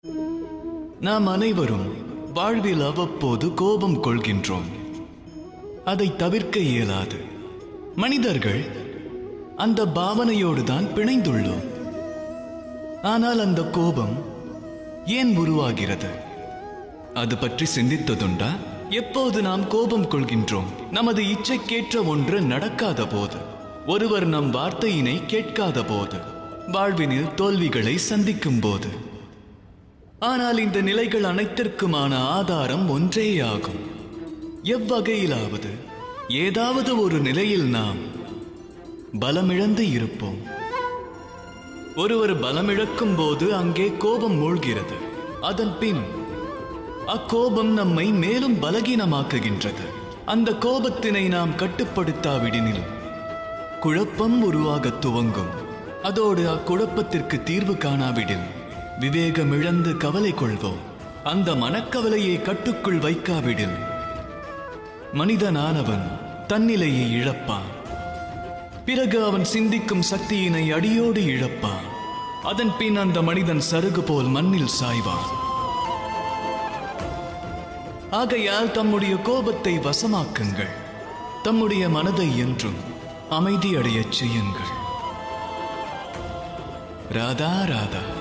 நாம் அனைவரும் வாழ்வில் அவ்வப்போது கோபம் கொள்கின்றோம். அதை தவிர்க்க இயலாது. மனிதர்கள் அந்த பாவனையோடு தான் பிணைந்துள்ளோம். ஆனால் அந்த கோபம் ஏன் உருவாகிறது? அது பற்றி சிந்தித்ததுண்டா? எப்போது நாம் கோபம் கொள்கின்றோம்? நமது இச்சைக்கேற்ற ஒன்று நடக்காத போது, ஒருவர் நம் வார்த்தையினை கேட்காத போது, வாழ்வினில் தோல்விகளை சந்திக்கும் போது. ஆனால் இந்த நிலைகள் அனைத்திற்குமான ஆதாரம் ஒன்றேயாகும். எவ்வகையிலாவது ஏதாவது ஒரு நிலையில் நாம் பலமிழந்து இருப்போம். ஒருவர் பலமிழக்கும் போது அங்கே கோபம் மூழ்கிறது. அதன் பின் அக்கோபம் நம்மை மேலும் பலகீனமாக்குகின்றது. அந்த கோபத்தினை நாம் கட்டுப்படுத்தாவிடினில் குழப்பம் உருவாக துவங்கும். அதோடு அக்குழப்பத்திற்கு தீர்வு காணாவிடில் விவேகமிழந்து கவலை கொள்வோம். அந்த மனக்கவலையை கட்டுக்குள் வைக்காவிடில் மனிதனானவன் தன்னிலையை இழப்பான். பிறகு அவன் சிந்திக்கும் சக்தியினை அடியோடு இழப்பான். அதன் பின் அந்த மனிதன் சருகு போல் மண்ணில் சாய்வான். ஆகையால் தம்முடைய கோபத்தை வசமாக்குங்கள். தம்முடைய மனதை என்றும் அமைதியடையச் செய்யுங்கள். ராதா ராதா.